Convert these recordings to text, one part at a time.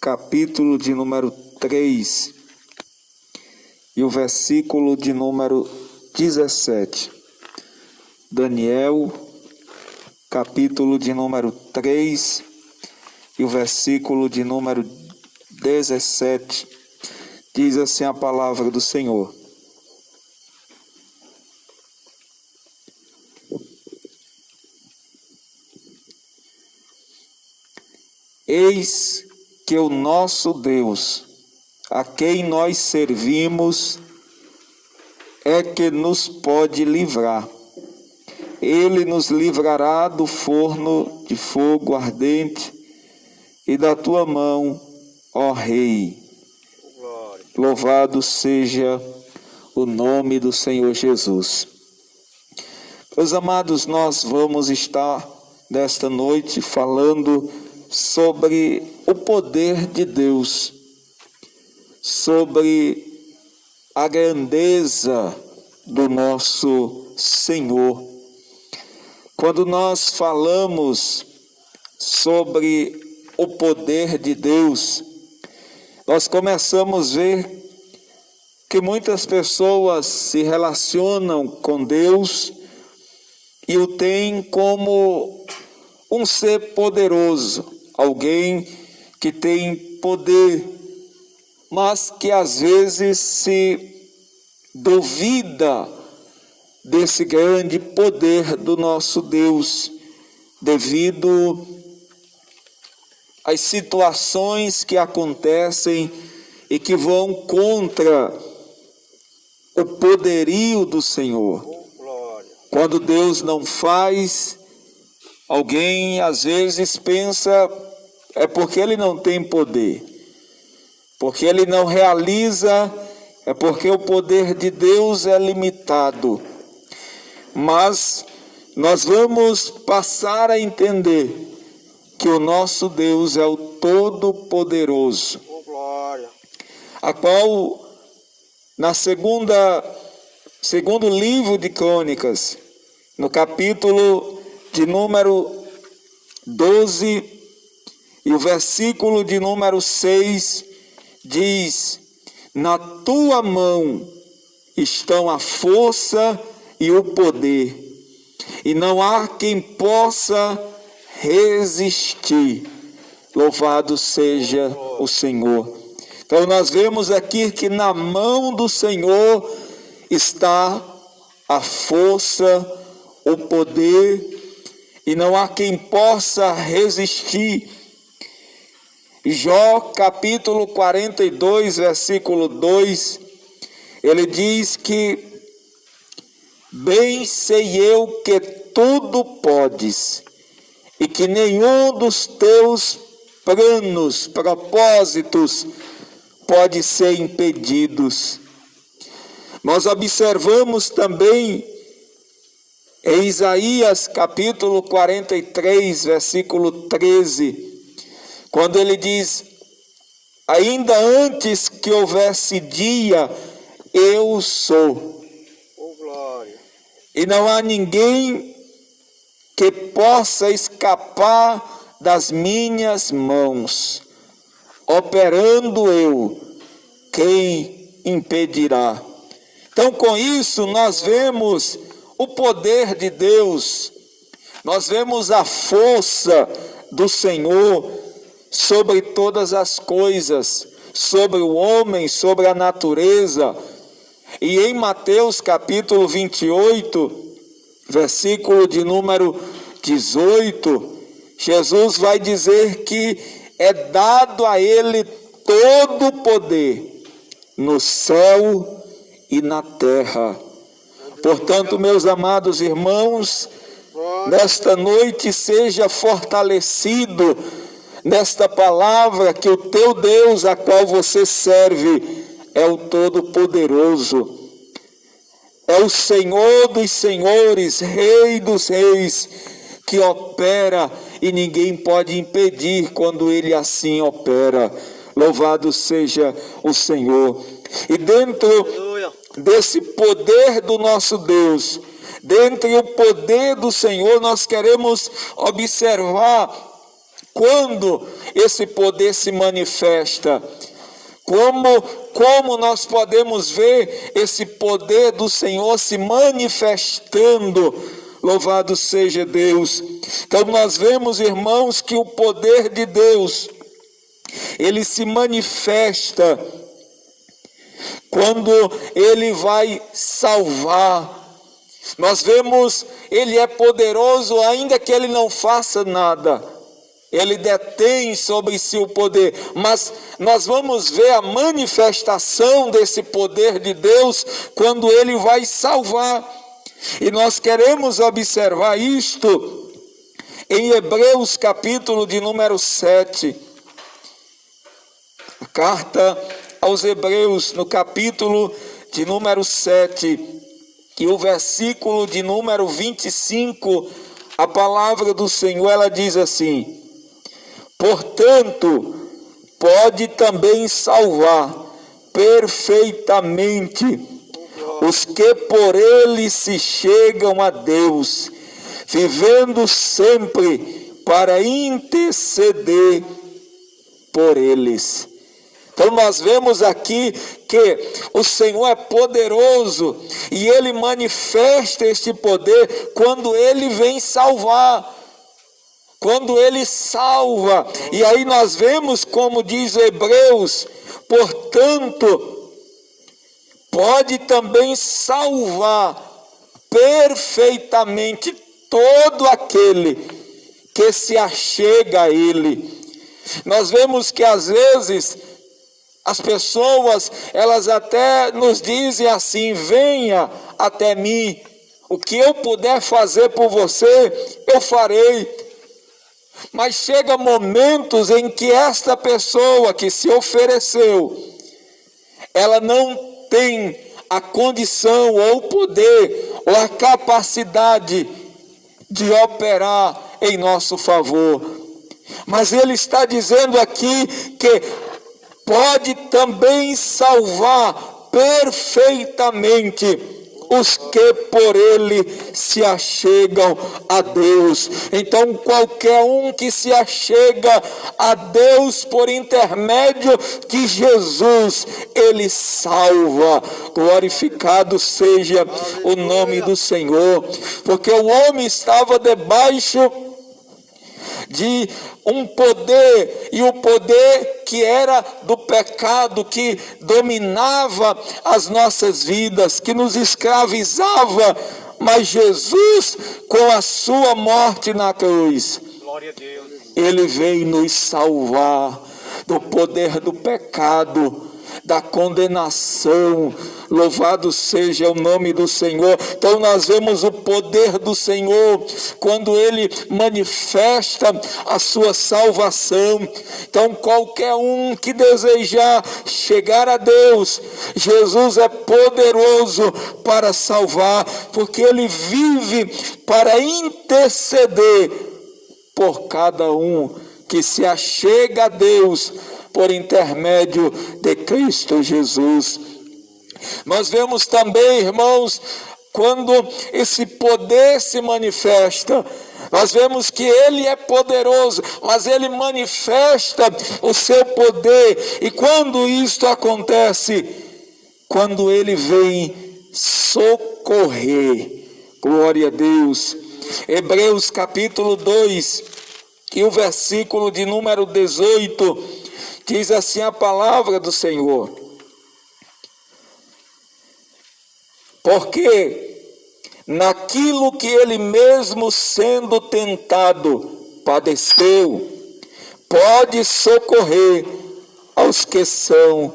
capítulo de número 3 e o versículo de número 17. Daniel, capítulo de número 3 e o versículo de número 17. Diz assim a palavra do Senhor. Eis que o nosso Deus, a quem nós servimos, é que nos pode livrar. Ele nos livrará do forno de fogo ardente e da tua mão, ó Rei. Glória. Louvado seja o nome do Senhor Jesus. Meus amados, nós vamos estar nesta noite falando sobre o poder de Deus, sobre a grandeza do nosso Senhor. Quando nós falamos sobre o poder de Deus, nós começamos a ver que muitas pessoas se relacionam com Deus e o têm como um ser poderoso, alguém que tem poder, mas que às vezes se duvida desse grande poder do nosso Deus, devido às situações que acontecem e que vão contra o poderio do Senhor. Quando Deus não faz, alguém às vezes pensa, é porque ele não tem poder, porque ele não realiza, é porque o poder de Deus é limitado. Mas nós vamos passar a entender que o nosso Deus é o Todo-Poderoso, a qual na segundo livro de Crônicas, no capítulo de número 12 e o versículo de número 6 diz: na tua mão estão a força e o poder, e não há quem possa resistir. Louvado seja o Senhor. Então nós vemos aqui que na mão do Senhor está a força, o poder, e não há quem possa resistir. Jó capítulo 42, versículo 2, ele diz que bem sei eu que tudo podes, e que nenhum dos teus planos, propósitos, pode ser impedidos. Nós observamos também em Isaías capítulo 43, versículo 13, quando ele diz: ainda antes que houvesse dia, eu sou. Oh, glória. E não há ninguém que possa escapar das minhas mãos. Operando eu, quem impedirá? Então, com isso, nós vemos o poder de Deus, nós vemos a força do Senhor sobre todas as coisas, sobre o homem, sobre a natureza. E em Mateus capítulo 28, versículo de número 18, Jesus vai dizer que é dado a ele todo o poder no céu e na terra. Portanto, meus amados irmãos, nesta noite seja fortalecido nesta palavra que o teu Deus, a qual você serve, é o Todo-Poderoso, é o Senhor dos senhores, Rei dos reis, que opera e ninguém pode impedir quando ele assim opera. Louvado seja o Senhor. E dentro desse poder do nosso Deus, dentro do poder do Senhor, nós queremos observar Quando esse poder se manifesta? Como nós podemos ver esse poder do Senhor se manifestando? Louvado seja Deus. Então nós vemos, irmãos, que o poder de Deus, ele se manifesta quando ele vai salvar. Nós vemos, ele é poderoso ainda que ele não faça nada. Ele detém sobre si o poder, mas nós vamos ver a manifestação desse poder de Deus quando ele vai salvar. E nós queremos observar isto em Hebreus capítulo de número 7. A carta aos Hebreus, no capítulo de número 7, e o versículo de número 25, a palavra do Senhor, ela diz assim: portanto, pode também salvar perfeitamente os que por ele se chegam a Deus, vivendo sempre para interceder por eles. Então nós vemos aqui que o Senhor é poderoso e ele manifesta este poder quando ele vem salvar. Quando ele salva, e aí nós vemos como diz Hebreus, portanto, pode também salvar perfeitamente todo aquele que se achega a ele. Nós vemos que às vezes as pessoas, elas até nos dizem assim: venha até mim, o que eu puder fazer por você, eu farei. Mas chega momentos em que esta pessoa que se ofereceu, ela não tem a condição, ou o poder, ou a capacidade de operar em nosso favor. Mas ele está dizendo aqui que pode também salvar perfeitamente os que por ele se achegam a Deus. Então qualquer um que se achega a Deus por intermédio de Jesus, ele salva. Glorificado seja o nome do Senhor, porque o homem estava debaixo de um poder, e o poder que era do pecado, que dominava as nossas vidas, que nos escravizava, mas Jesus, com a sua morte na cruz, glória a Deus, ele veio nos salvar do poder do pecado, da condenação. Louvado seja o nome do Senhor. Então nós vemos o poder do Senhor quando ele manifesta a sua salvação. Então qualquer um que desejar chegar a Deus, Jesus é poderoso para salvar, porque ele vive para interceder por cada um que se achega a Deus por intermédio de Cristo Jesus. Nós vemos também, irmãos, quando esse poder se manifesta, nós vemos que ele é poderoso, mas ele manifesta o seu poder. E quando isto acontece, quando ele vem socorrer, glória a Deus. Hebreus capítulo 2, e o versículo de número 18, diz assim a palavra do Senhor: porque naquilo que ele mesmo sendo tentado padeceu, pode socorrer aos que são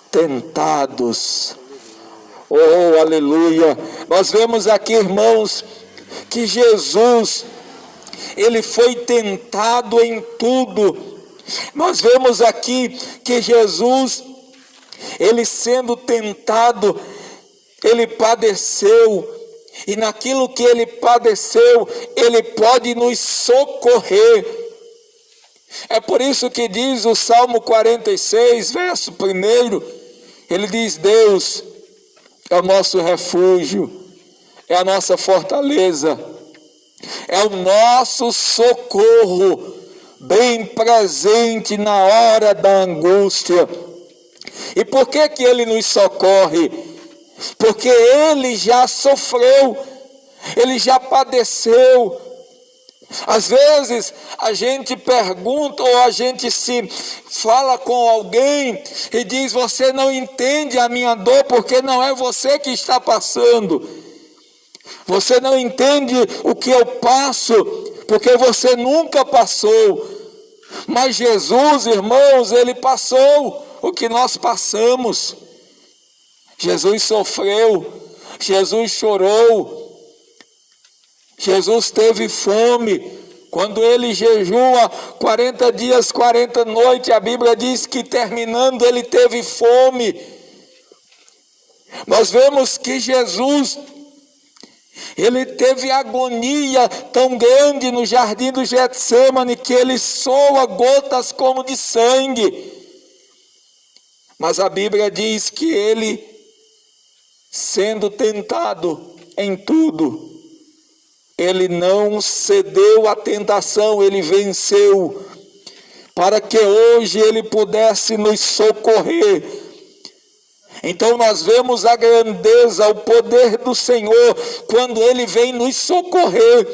tentados. Oh, aleluia! Nós vemos aqui, irmãos, que Jesus, ele foi tentado em tudo. Nós vemos aqui que Jesus, ele sendo tentado, ele padeceu, e naquilo que ele padeceu, ele pode nos socorrer. É por isso que diz o Salmo 46, verso 1, ele diz: Deus é o nosso refúgio, é a nossa fortaleza, é o nosso socorro bem presente na hora da angústia. E por que que ele nos socorre? Porque ele já sofreu, ele já padeceu. Às vezes a gente pergunta ou a gente se fala com alguém e diz: você não entende a minha dor porque não é você que está passando. Você não entende o que eu passo porque você nunca passou. Mas Jesus, irmãos, ele passou o que nós passamos. Jesus sofreu, Jesus chorou, Jesus teve fome. Quando ele jejua 40 dias, 40 noites, a Bíblia diz que terminando ele teve fome. Nós vemos que Jesus, ele teve agonia tão grande no jardim do Getsêmani que ele soa gotas como de sangue. Mas a Bíblia diz que ele, sendo tentado em tudo, ele não cedeu à tentação, ele venceu, para que hoje ele pudesse nos socorrer. Então nós vemos a grandeza, o poder do Senhor, quando ele vem nos socorrer.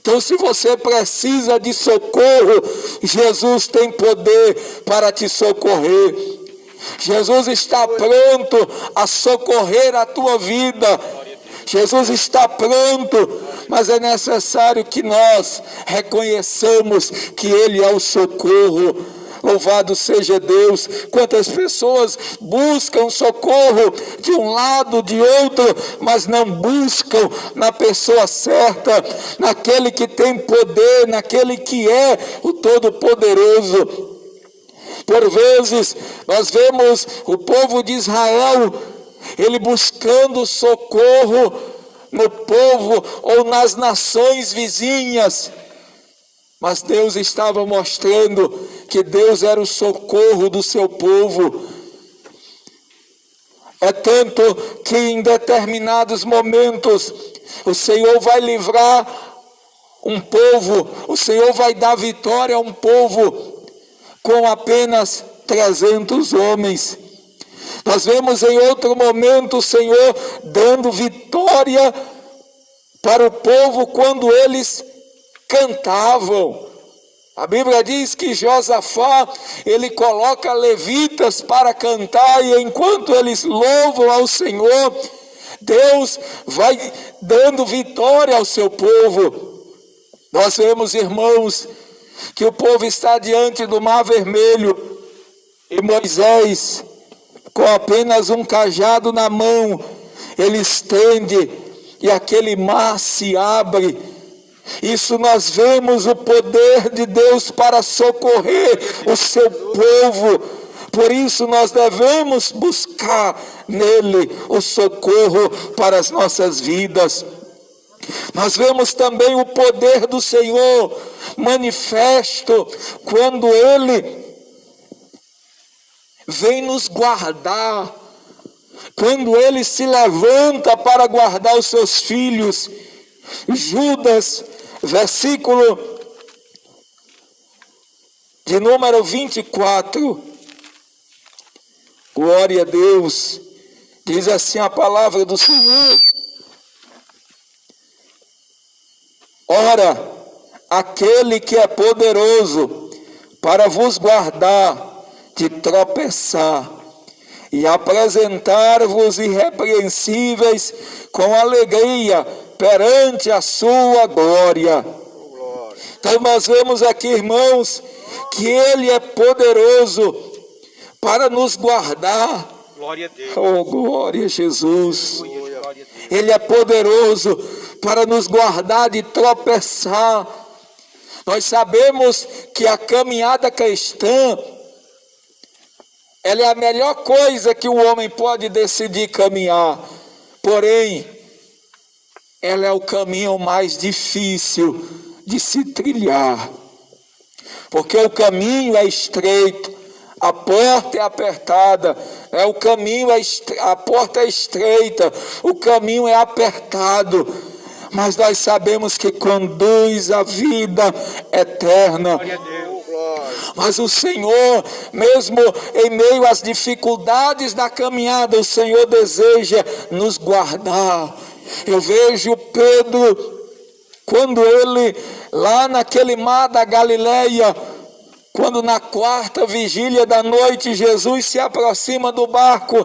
Então, se você precisa de socorro, Jesus tem poder para te socorrer. Jesus está pronto a socorrer a tua vida. Jesus está pronto, mas é necessário que nós reconheçamos que ele é o socorro. Louvado seja Deus. Quantas pessoas buscam socorro de um lado, de outro, mas não buscam na pessoa certa, naquele que tem poder, naquele que é o Todo-Poderoso. Por vezes, nós vemos o povo de Israel, ele buscando socorro no povo ou nas nações vizinhas. Mas Deus estava mostrando que Deus era o socorro do seu povo. É tanto que em determinados momentos o Senhor vai livrar um povo, o Senhor vai dar vitória a um povo com apenas 300 homens. Nós vemos em outro momento o Senhor dando vitória para o povo quando eles cantavam. A Bíblia diz que Josafá, ele coloca levitas para cantar, e enquanto eles louvam ao Senhor, Deus vai dando vitória ao seu povo. Nós vemos, irmãos, que o povo está diante do Mar Vermelho, e Moisés, com apenas um cajado na mão, ele estende, e aquele mar se abre. Isso nós vemos o poder de Deus para socorrer o seu povo. Por isso nós devemos buscar nele o socorro para as nossas vidas. Nós vemos também o poder do Senhor manifesto quando ele vem nos guardar, quando ele se levanta para guardar os seus filhos. Judas, versículo de número 24, glória a Deus, diz assim a palavra do Senhor: ora, aquele que é poderoso para vos guardar de tropeçar e apresentar-vos irrepreensíveis com alegria perante a sua glória. Então nós vemos aqui, irmãos, que ele é poderoso para nos guardar. Glória a Deus. Oh, glória a Jesus. Ele é poderoso para nos guardar de tropeçar. Nós sabemos que a caminhada cristã, ela é a melhor coisa que o homem pode decidir caminhar. Porém, ela é o caminho mais difícil de se trilhar. Porque o caminho é estreito, a porta é apertada, o caminho a porta é estreita, o caminho é apertado. Mas nós sabemos que conduz à vida eterna. Glória a Deus. Mas o Senhor, mesmo em meio às dificuldades da caminhada, o Senhor deseja nos guardar. Eu vejo Pedro, quando ele, lá naquele mar da Galileia, quando na quarta vigília da noite, Jesus se aproxima do barco,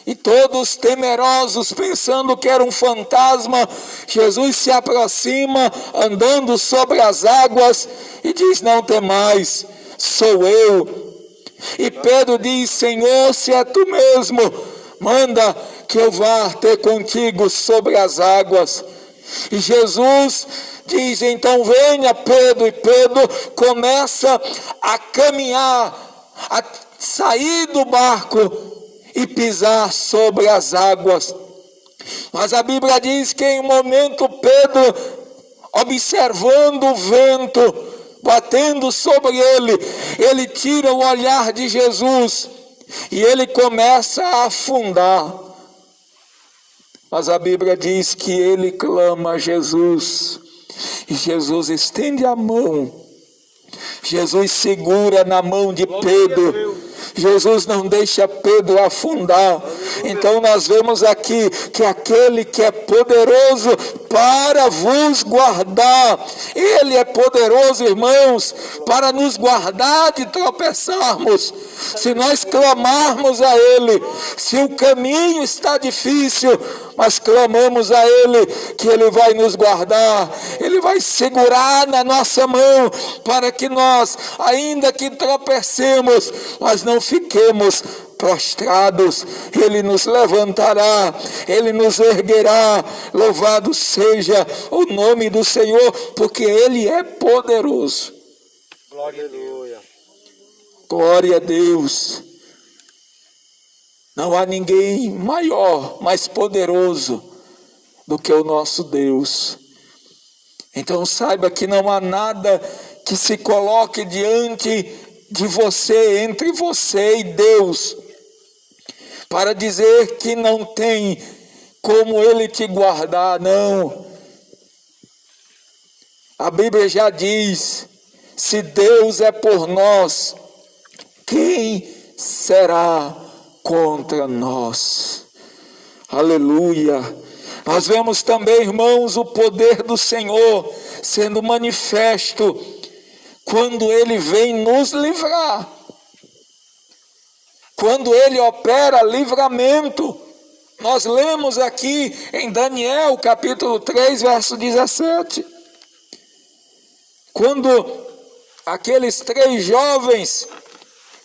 e todos temerosos, pensando que era um fantasma, Jesus se aproxima, andando sobre as águas, e diz: não temais, sou eu. E Pedro diz: Senhor, se é tu mesmo, manda que eu vá ter contigo sobre as águas. E Jesus diz: então venha, Pedro. E Pedro começa a caminhar, a sair do barco e pisar sobre as águas. Mas a Bíblia diz que em um momento Pedro, observando o vento batendo sobre ele, ele tira o olhar de Jesus e ele começa a afundar. Mas a Bíblia diz que ele clama a Jesus, e Jesus estende a mão, Jesus segura na mão de Pedro, Jesus não deixa Pedro afundar. Então nós vemos aqui que aquele que é poderoso para vos guardar, Ele é poderoso, irmãos, para nos guardar de tropeçarmos. Se nós clamarmos a Ele, se o caminho está difícil, mas clamamos a Ele, que Ele vai nos guardar, Ele vai segurar na nossa mão, para que nós, ainda que tropecemos, mas não fiquemos prostrados. Ele nos levantará, Ele nos erguerá. Louvado seja o nome do Senhor, porque Ele é poderoso. Glória a Deus. Glória a Deus. Não há ninguém maior, mais poderoso do que o nosso Deus. Então saiba que não há nada que se coloque diante de você, entre você e Deus, para dizer que não tem como Ele te guardar. Não. A Bíblia já diz: se Deus é por nós, quem será contra nós? Aleluia. Nós vemos também, irmãos, o poder do Senhor sendo manifesto quando Ele vem nos livrar, quando Ele opera livramento. Nós lemos aqui em Daniel capítulo 3, verso 17, quando aqueles 3 jovens,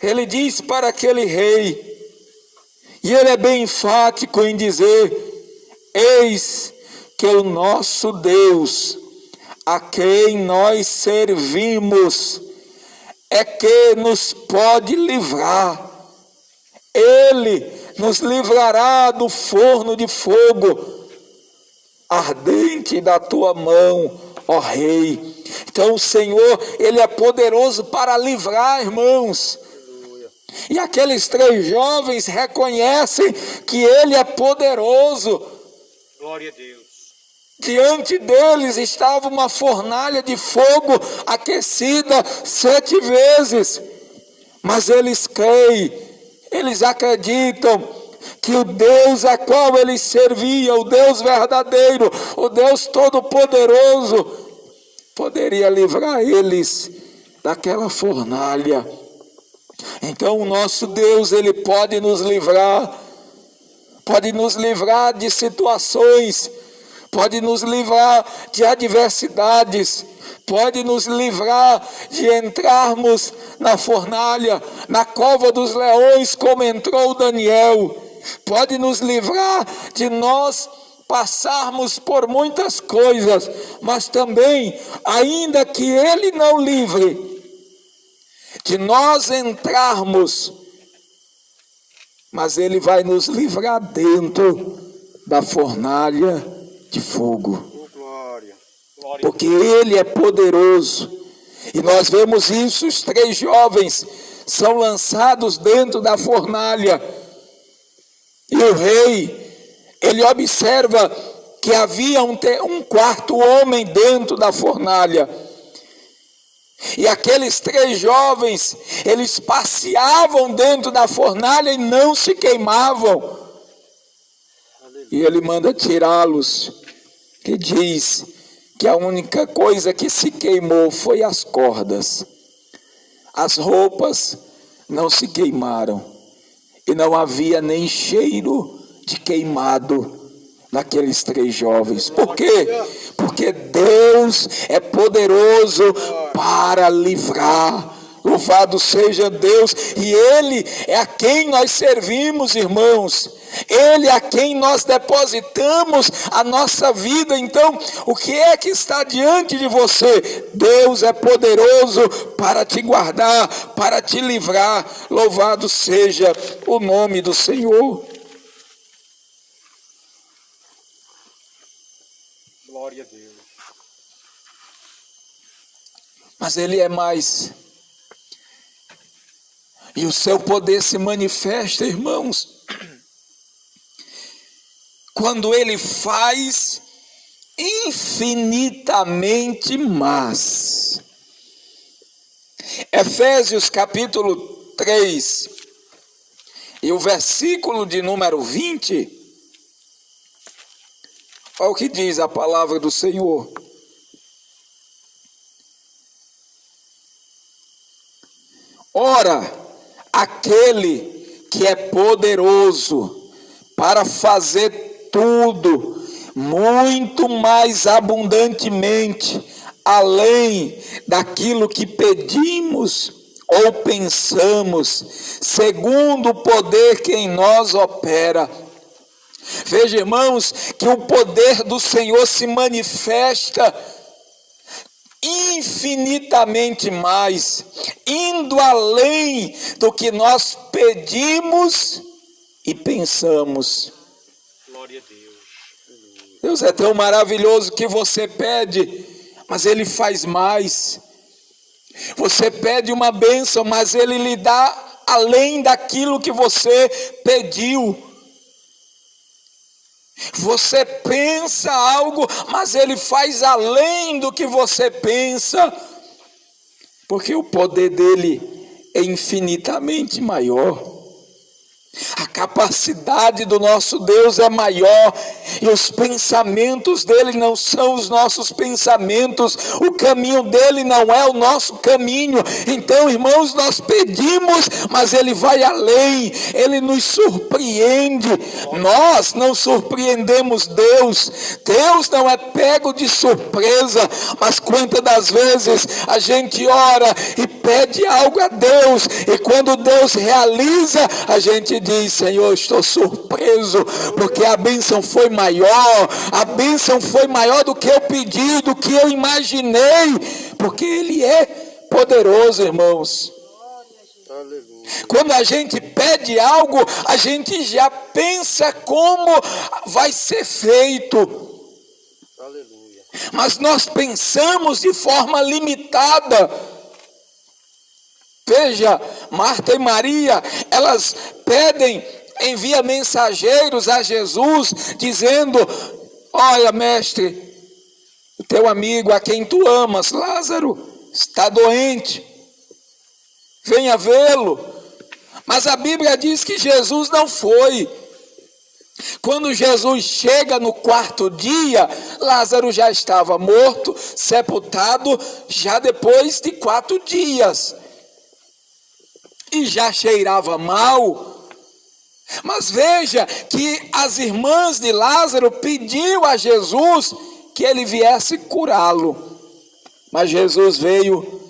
ele diz para aquele rei, e ele é bem enfático em dizer: eis que o nosso Deus, a quem nós servimos, é que nos pode livrar. Ele nos livrará do forno de fogo ardente da tua mão, ó Rei. Então o Senhor, Ele é poderoso para livrar, irmãos. E aqueles 3 jovens reconhecem que Ele é poderoso. Glória a Deus. Diante deles estava uma fornalha de fogo aquecida 7 vezes. Mas eles creem, eles acreditam que o Deus a qual eles serviam, o Deus verdadeiro, o Deus todo-poderoso, poderia livrar eles daquela fornalha. Então o nosso Deus, Ele pode nos livrar de situações, pode nos livrar de adversidades, pode nos livrar de entrarmos na fornalha, na cova dos leões, como entrou Daniel, pode nos livrar de nós passarmos por muitas coisas, mas também, ainda que Ele não livre, de nós entrarmos, mas Ele vai nos livrar dentro da fornalha de fogo. Porque Ele é poderoso. E nós vemos isso, os 3 jovens são lançados dentro da fornalha. E o rei, ele observa que havia um 4º homem dentro da fornalha. E aqueles 3 jovens, eles passeavam dentro da fornalha e não se queimavam. E ele manda tirá-los, que diz que a única coisa que se queimou foi as cordas. As roupas não se queimaram. E não havia nem cheiro de queimado naqueles 3 jovens. Por quê? Porque Deus é poderoso para livrar. Louvado seja Deus. E Ele é a quem nós servimos, irmãos. Ele é a quem nós depositamos a nossa vida. Então, o que é que está diante de você? Deus é poderoso para te guardar, para te livrar. Louvado seja o nome do Senhor. Glória a Deus. Mas Ele é mais. E o seu poder se manifesta, irmãos, quando Ele faz infinitamente mais. Efésios capítulo 3, e o versículo de número 20, olha o que diz a palavra do Senhor. Ora, aquele que é poderoso para fazer tudo muito mais abundantemente, além daquilo que pedimos ou pensamos, segundo o poder que em nós opera. Veja, irmãos, que o poder do Senhor se manifesta infinitamente mais, indo além do que nós pedimos e pensamos. Glória a Deus. Deus é tão maravilhoso que você pede, mas Ele faz mais. Você pede uma bênção, mas Ele lhe dá além daquilo que você pediu. Você pensa algo, mas Ele faz além do que você pensa, porque o poder dele é infinitamente maior. A capacidade do nosso Deus é maior, e os pensamentos dele não são os nossos pensamentos, o caminho dele não é o nosso caminho. Então, irmãos, nós pedimos, mas ele vai além, ele nos surpreende. Nós não surpreendemos Deus, Deus não é pego de surpresa. Mas quantas das vezes a gente ora e pede algo a Deus, e quando Deus realiza, a gente diz: Senhor, estou surpreso, porque a bênção foi maior, a bênção foi maior do que eu pedi, do que eu imaginei, porque Ele é poderoso, irmãos. Aleluia. Quando a gente pede algo, a gente já pensa como vai ser feito. Aleluia. Mas nós pensamos de forma limitada. Veja, Marta e Maria, elas pedem, envia mensageiros a Jesus, dizendo: olha, mestre, o teu amigo a quem tu amas, Lázaro, está doente, venha vê-lo. Mas a Bíblia diz que Jesus não foi. Quando Jesus chega no 4º dia, Lázaro já estava morto, sepultado, já depois de 4 dias. E já cheirava mal. Mas veja que as irmãs de Lázaro pediu a Jesus que ele viesse curá-lo. Mas Jesus veio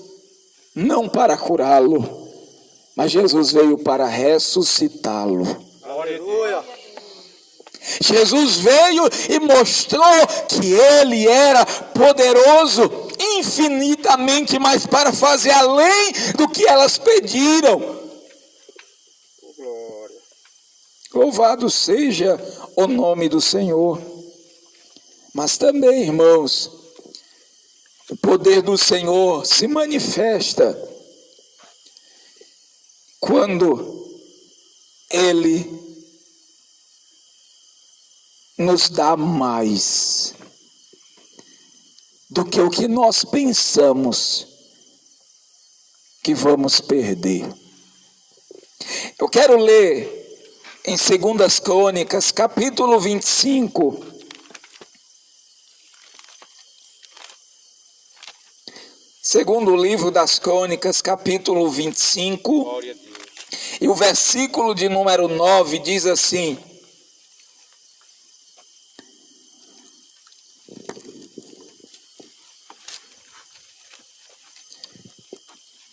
não para curá-lo, mas Jesus veio para ressuscitá-lo. Aleluia. Jesus veio e mostrou que ele era poderoso, infinitamente mais, para fazer além do que elas pediram. Glória. Louvado seja o nome do Senhor. Mas também, irmãos, o poder do Senhor se manifesta quando Ele nos dá mais do que o que nós pensamos que vamos perder. Eu quero ler em 2 Crônicas, capítulo 25. Segundo livro das Crônicas, capítulo 25. Glória a Deus. E o versículo de número 9 diz assim: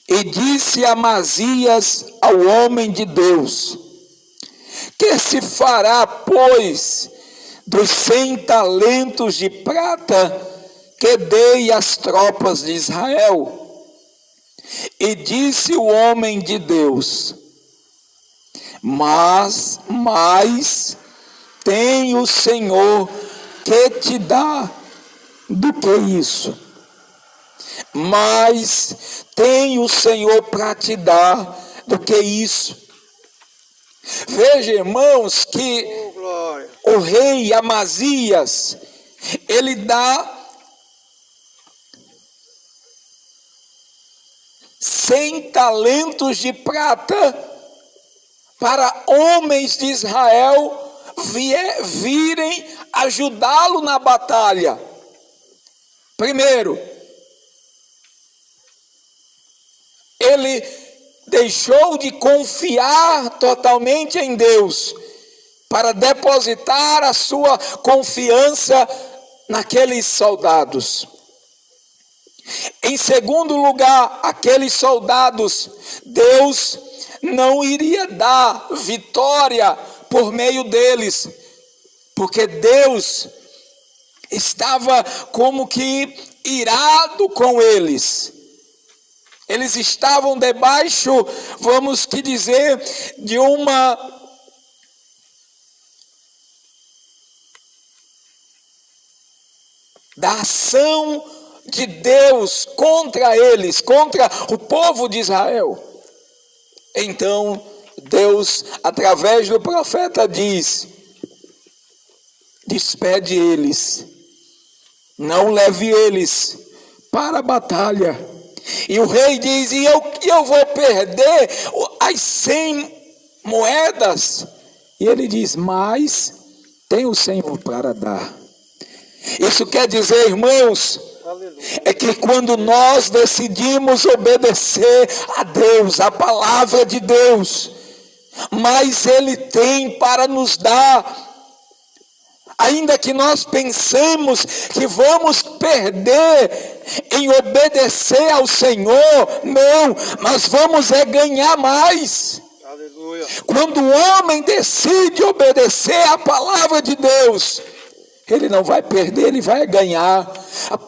E disse Amazias ao homem de Deus: Que se fará, pois, dos 100 talentos de prata que dei às tropas de Israel? E disse o homem de Deus: Mas tem o Senhor que te dá do que isso. Mas tem o Senhor para te dar do que isso. Veja, irmãos, que o rei Amazias, ele dá 100 talentos de prata para homens de Israel virem ajudá-lo na batalha. Primeiro, ele deixou de confiar totalmente em Deus para depositar a sua confiança naqueles soldados. Em segundo lugar, aqueles soldados, Deus não iria dar vitória por meio deles, porque Deus estava como que irado com eles. Eles estavam debaixo, vamos que dizer, de da ação de Deus contra eles, contra o povo de Israel. Então, Deus, através do profeta, diz: despede eles, não leve eles para a batalha. E o rei diz: e eu vou perder as 100 moedas. E ele diz: mas tem o Senhor para dar. Isso quer dizer, irmãos, é que quando nós decidimos obedecer a Deus, a palavra de Deus, mas Ele tem para nos dar. Ainda que nós pensemos que vamos perder em obedecer ao Senhor, não, nós vamos ganhar mais. Aleluia. Quando o homem decide obedecer à palavra de Deus, ele não vai perder, ele vai ganhar.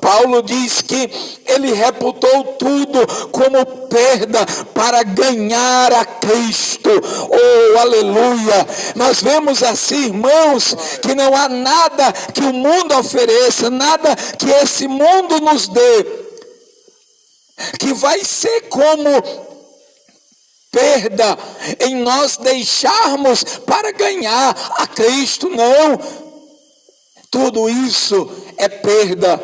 Paulo diz que ele reputou tudo como perda para ganhar a Cristo. Oh, aleluia! Nós vemos assim, irmãos, que não há nada que o mundo ofereça, nada que esse mundo nos dê, que vai ser como perda em nós deixarmos para ganhar a Cristo, não. Tudo isso é perda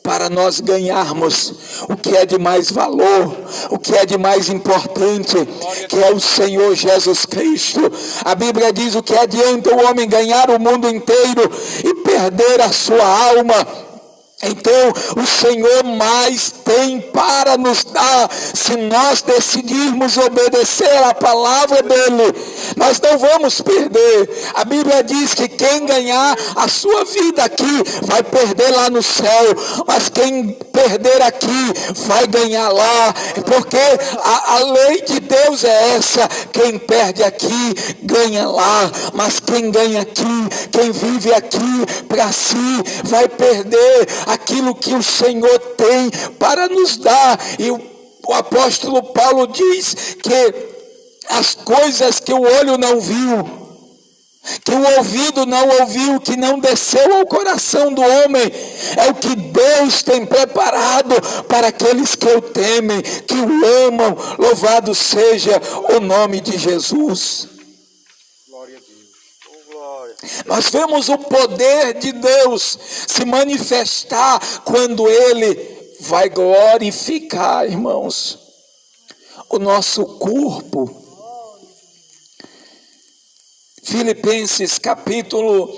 para nós ganharmos o que é de mais valor, o que é de mais importante, que é o Senhor Jesus Cristo. A Bíblia diz: o que adianta o homem ganhar o mundo inteiro e perder a sua alma? Então, o Senhor mais tem para nos dar, se nós decidirmos obedecer a palavra dEle, nós não vamos perder. A Bíblia diz que quem ganhar a sua vida aqui, vai perder lá no céu, mas quem perder aqui, vai ganhar lá, porque a lei de Deus é essa: quem perde aqui, ganha lá, mas quem ganha aqui, quem vive aqui para si, vai perder aquilo que o Senhor tem para nos dar. E o apóstolo Paulo diz que as coisas que o olho não viu, que o ouvido não ouviu, que não desceu ao coração do homem, é o que Deus tem preparado para aqueles que o temem, que o amam. Louvado seja o nome de Jesus. Glória a Deus. Oh, glória. Nós vemos o poder de Deus se manifestar quando Ele vai glorificar, irmãos. o nosso corpo. Filipenses capítulo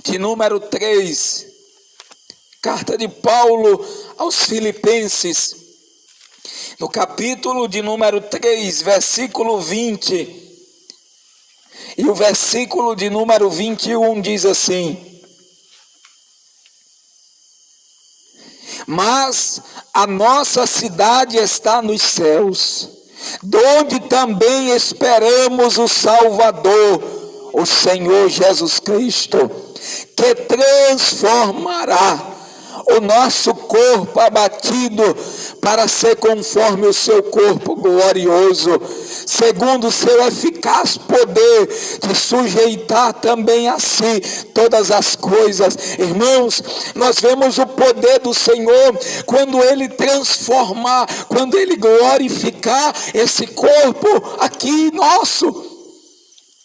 de número 3, carta de Paulo aos Filipenses, no capítulo de número 3, versículo 20, e o versículo de número 21 diz assim: mas a nossa cidade está nos céus, donde também esperamos o Salvador, o Senhor Jesus Cristo, que transformará o nosso corpo abatido para ser conforme o seu corpo glorioso, segundo o seu eficaz poder de sujeitar também a si todas as coisas. Irmãos, nós vemos o poder do Senhor quando Ele transformar, quando Ele glorificar esse corpo aqui nosso.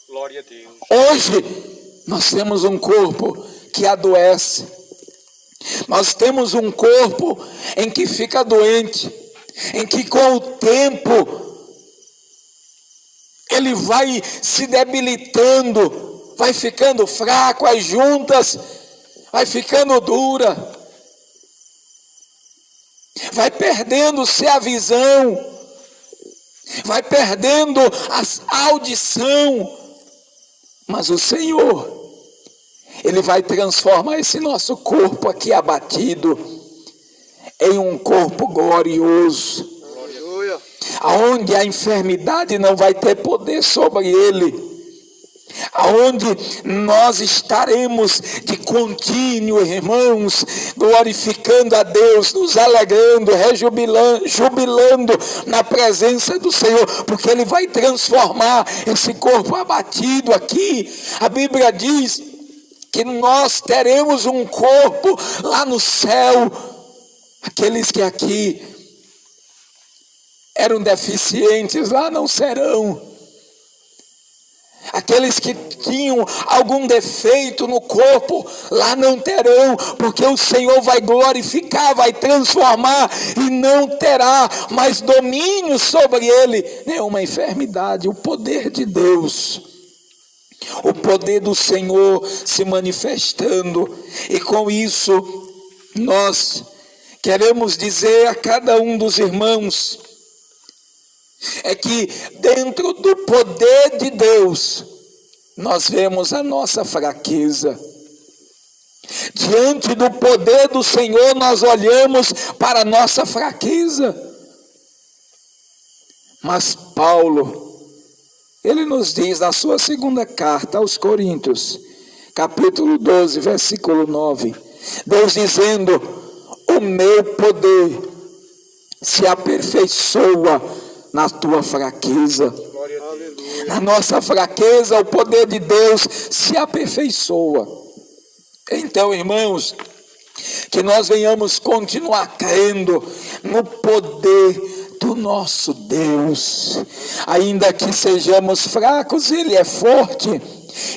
Glória a Deus. Hoje nós temos um corpo que adoece. Nós temos um corpo em que fica doente, em que com o tempo ele vai se debilitando, vai ficando fraco, as juntas vai ficando dura, vai perdendo-se a visão, vai perdendo a audição, mas o Senhor, Ele vai transformar esse nosso corpo aqui abatido em um corpo glorioso, aonde a enfermidade não vai ter poder sobre ele, aonde nós estaremos de contínuo, irmãos, glorificando a Deus, nos alegrando, jubilando na presença do Senhor, porque Ele vai transformar esse corpo abatido aqui. A Bíblia diz que nós teremos um corpo lá no céu. Aqueles que aqui eram deficientes, lá não serão. Aqueles que tinham algum defeito no corpo, lá não terão, porque o Senhor vai glorificar, vai transformar, e não terá mais domínio sobre ele nenhuma enfermidade. O poder de Deus, o poder do Senhor se manifestando, e com isso nós queremos dizer a cada um dos irmãos, é que dentro do poder de Deus, nós vemos a nossa fraqueza. Diante do poder do Senhor, nós olhamos para a nossa fraqueza. Mas Paulo, ele nos diz na sua segunda carta aos Coríntios, capítulo 12, versículo 9, Deus dizendo: o meu poder se aperfeiçoa na tua fraqueza. Na nossa fraqueza, o poder de Deus se aperfeiçoa. Então, irmãos, que nós venhamos continuar crendo no poder do nosso Deus. Ainda que sejamos fracos, Ele é forte,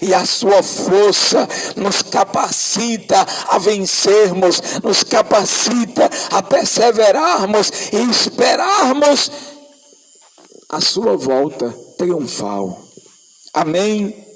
e a sua força nos capacita a vencermos, nos capacita a perseverarmos e esperarmos a sua volta triunfal. Amém?